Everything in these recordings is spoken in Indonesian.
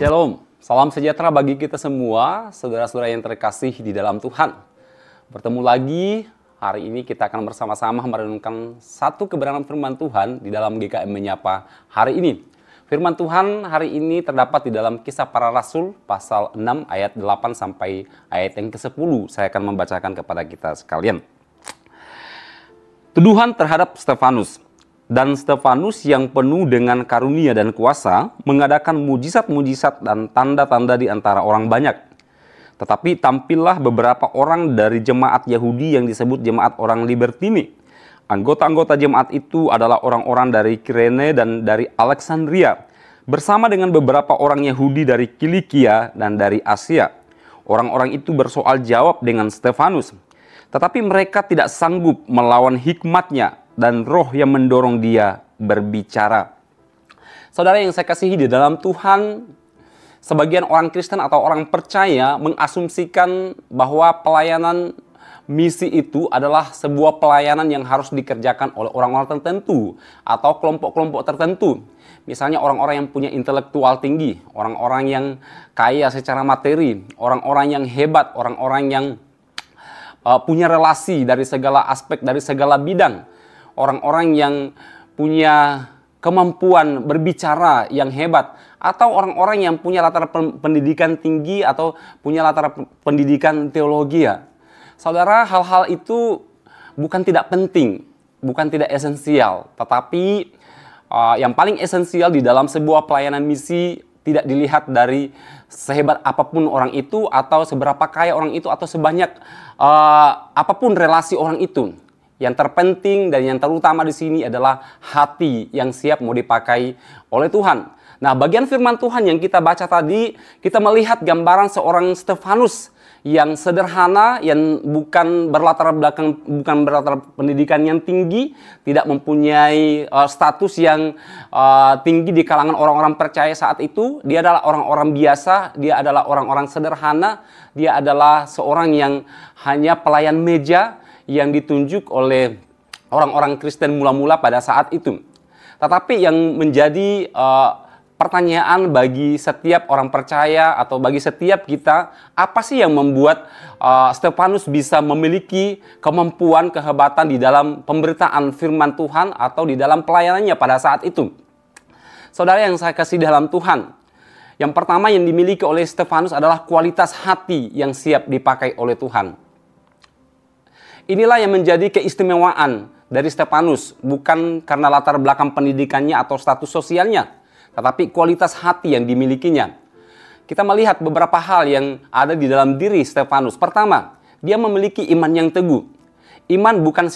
Shalom, salam sejahtera bagi kita semua, saudara-saudara yang terkasih di dalam Tuhan. Bertemu lagi, hari ini kita akan bersama-sama merenungkan satu kebenaran firman Tuhan di dalam GKM Menyapa hari ini. Firman Tuhan hari ini terdapat di dalam Kisah Para Rasul pasal 6 ayat 8 sampai ayat yang ke-10. Saya akan membacakan kepada kita sekalian. Tuduhan terhadap Stefanus. Dan Stefanus yang penuh dengan karunia dan kuasa mengadakan mujizat-mujizat dan tanda-tanda di antara orang banyak. Tetapi tampillah beberapa orang dari jemaat Yahudi yang disebut jemaat orang Libertini. Anggota-anggota jemaat itu adalah orang-orang dari Kirene dan dari Alexandria, bersama dengan beberapa orang Yahudi dari Kilikia dan dari Asia. Orang-orang itu bersoal jawab dengan Stefanus, tetapi mereka tidak sanggup melawan hikmatnya dan roh yang mendorong dia berbicara. Saudara yang saya kasihi di dalam Tuhan, sebagian orang Kristen atau orang percaya mengasumsikan bahwa pelayanan misi itu adalah sebuah pelayanan yang harus dikerjakan oleh orang-orang tertentu atau kelompok-kelompok tertentu. Misalnya orang-orang yang punya intelektual tinggi, orang-orang yang kaya secara materi, orang-orang yang hebat, orang-orang yang punya relasi dari segala aspek, dari segala bidang. Orang-orang yang punya kemampuan berbicara yang hebat, atau orang-orang yang punya latar pendidikan tinggi atau punya latar pendidikan teologi ya. Saudara, hal-hal itu bukan tidak penting, bukan tidak esensial, tetapi yang paling esensial di dalam sebuah pelayanan misi tidak dilihat dari sehebat apapun orang itu, atau seberapa kaya orang itu, atau sebanyak apapun relasi orang itu. Yang terpenting dan yang terutama di sini adalah hati yang siap mau dipakai oleh Tuhan. Nah, bagian firman Tuhan yang kita baca tadi, kita melihat gambaran seorang Stefanus yang sederhana, yang bukan berlatar pendidikan yang tinggi, tidak mempunyai status yang tinggi di kalangan orang-orang percaya saat itu. Dia adalah orang-orang biasa, dia adalah orang-orang sederhana, dia adalah seorang yang hanya pelayan meja yang ditunjuk oleh orang-orang Kristen mula-mula pada saat itu. Tetapi yang menjadi pertanyaan bagi setiap orang percaya atau bagi setiap kita, apa sih yang membuat Stefanus bisa memiliki kemampuan, kehebatan di dalam pemberitaan firman Tuhan atau di dalam pelayanannya pada saat itu? Saudara yang saya kasih dalam Tuhan, yang pertama yang dimiliki oleh Stefanus adalah kualitas hati yang siap dipakai oleh Tuhan. Inilah yang menjadi keistimewaan dari Stefanus, bukan karena latar belakang pendidikannya atau status sosialnya, tetapi kualitas hati yang dimilikinya. Kita melihat beberapa hal yang ada di dalam diri Stefanus. Pertama, dia memiliki iman yang teguh. Iman bukan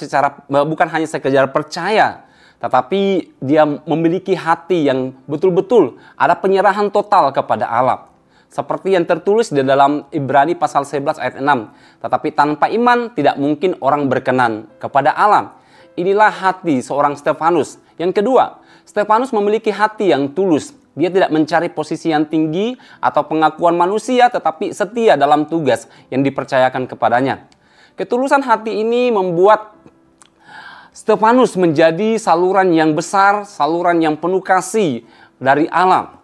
hanya sekedar percaya, tetapi dia memiliki hati yang betul-betul ada penyerahan total kepada Allah. Seperti yang tertulis di dalam Ibrani pasal 11 ayat 6. Tetapi tanpa iman tidak mungkin orang berkenan kepada Allah. Inilah hati seorang Stefanus. Yang kedua, Stefanus memiliki hati yang tulus. Dia tidak mencari posisi yang tinggi atau pengakuan manusia, tetapi setia dalam tugas yang dipercayakan kepadanya. Ketulusan hati ini membuat Stefanus menjadi saluran yang besar, saluran yang penuh kasih dari Allah.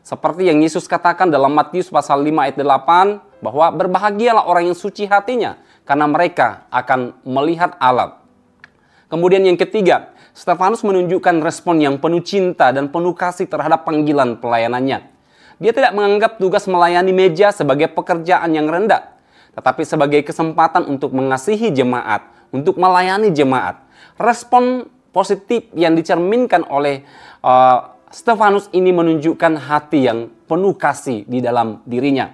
Seperti yang Yesus katakan dalam Matius pasal 5 ayat 8, bahwa berbahagialah orang yang suci hatinya, karena mereka akan melihat Allah. Kemudian yang ketiga, Stefanus menunjukkan respon yang penuh cinta dan penuh kasih terhadap panggilan pelayanannya. Dia tidak menganggap tugas melayani meja sebagai pekerjaan yang rendah, tetapi sebagai kesempatan untuk mengasihi jemaat, untuk melayani jemaat. Respon positif yang dicerminkan oleh Stefanus ini menunjukkan hati yang penuh kasih di dalam dirinya.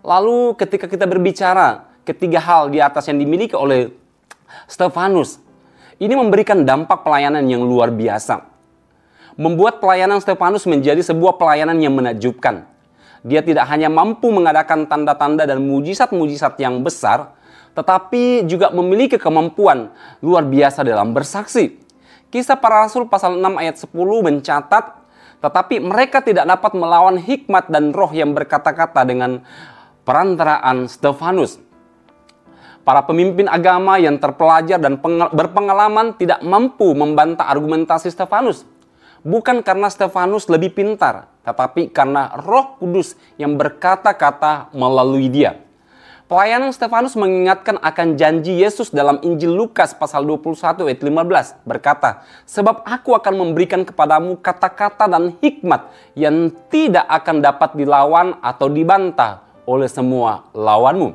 Lalu ketika kita berbicara ketiga hal di atas yang dimiliki oleh Stefanus, ini memberikan dampak pelayanan yang luar biasa. Membuat pelayanan Stefanus menjadi sebuah pelayanan yang menakjubkan. Dia tidak hanya mampu mengadakan tanda-tanda dan mujizat-mujizat yang besar, tetapi juga memiliki kemampuan luar biasa dalam bersaksi. Kisah Para Rasul pasal 6 ayat 10 mencatat, tetapi mereka tidak dapat melawan hikmat dan roh yang berkata-kata dengan perantaraan Stefanus. Para pemimpin agama yang terpelajar dan berpengalaman tidak mampu membantah argumentasi Stefanus. Bukan karena Stefanus lebih pintar, tetapi karena Roh Kudus yang berkata-kata melalui dia. Pelayanan Stefanus mengingatkan akan janji Yesus dalam Injil Lukas pasal 21 ayat 15 berkata, "Sebab aku akan memberikan kepadamu kata-kata dan hikmat yang tidak akan dapat dilawan atau dibantah oleh semua lawanmu."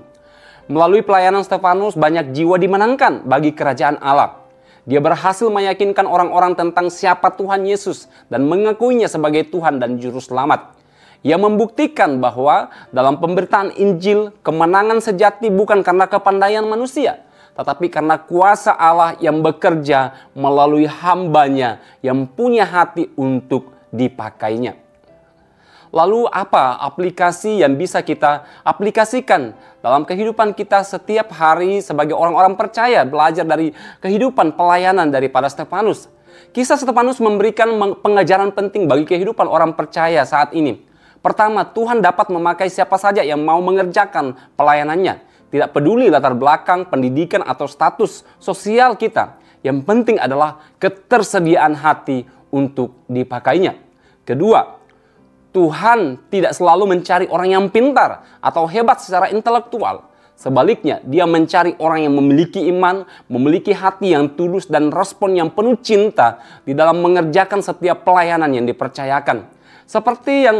Melalui pelayanan Stefanus banyak jiwa dimenangkan bagi kerajaan Allah. Dia berhasil meyakinkan orang-orang tentang siapa Tuhan Yesus dan mengakuinya sebagai Tuhan dan Juru Selamat. Ia membuktikan bahwa dalam pemberitaan Injil, kemenangan sejati bukan karena kepandaian manusia, tetapi karena kuasa Allah yang bekerja melalui hamba-Nya yang punya hati untuk dipakainya. Lalu apa aplikasi yang bisa kita aplikasikan dalam kehidupan kita setiap hari sebagai orang-orang percaya belajar dari kehidupan pelayanan daripada Stefanus? Kisah Stefanus memberikan pengajaran penting bagi kehidupan orang percaya saat ini. Pertama, Tuhan dapat memakai siapa saja yang mau mengerjakan pelayanannya. Tidak peduli latar belakang, pendidikan, atau status sosial kita. Yang penting adalah ketersediaan hati untuk dipakainya. Kedua, Tuhan tidak selalu mencari orang yang pintar atau hebat secara intelektual. Sebaliknya, Dia mencari orang yang memiliki iman, memiliki hati yang tulus, dan respon yang penuh cinta di dalam mengerjakan setiap pelayanan yang dipercayakan. Seperti yang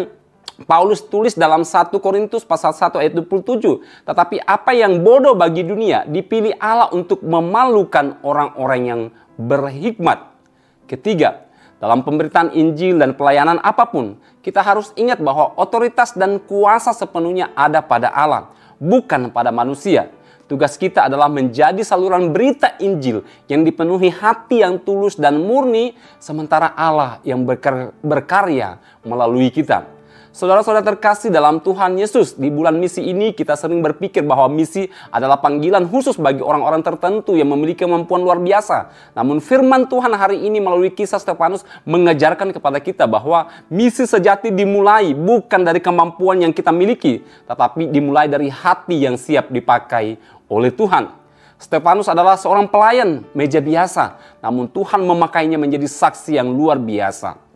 Paulus tulis dalam 1 Korintus pasal 1 ayat 27. Tetapi apa yang bodoh bagi dunia dipilih Allah untuk memalukan orang-orang yang berhikmat. Ketiga, dalam pemberitaan Injil dan pelayanan apapun, kita harus ingat bahwa otoritas dan kuasa sepenuhnya ada pada Allah, bukan pada manusia. Tugas kita adalah menjadi saluran berita Injil yang dipenuhi hati yang tulus dan murni, sementara Allah yang berkarya melalui kita. Saudara-saudara terkasih dalam Tuhan Yesus, di bulan misi ini kita sering berpikir bahwa misi adalah panggilan khusus bagi orang-orang tertentu yang memiliki kemampuan luar biasa. Namun firman Tuhan hari ini melalui kisah Stefanus mengajarkan kepada kita bahwa misi sejati dimulai bukan dari kemampuan yang kita miliki, tetapi dimulai dari hati yang siap dipakai oleh Tuhan. Stefanus adalah seorang pelayan meja biasa, namun Tuhan memakainya menjadi saksi yang luar biasa.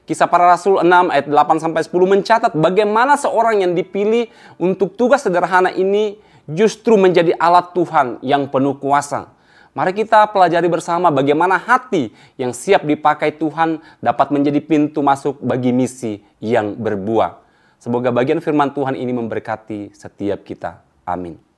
Kisah Para Rasul 6 ayat 8-10 mencatat bagaimana seorang yang dipilih untuk tugas sederhana ini justru menjadi alat Tuhan yang penuh kuasa. Mari kita pelajari bersama bagaimana hati yang siap dipakai Tuhan dapat menjadi pintu masuk bagi misi yang berbuah. Semoga bagian firman Tuhan ini memberkati setiap kita. Amin.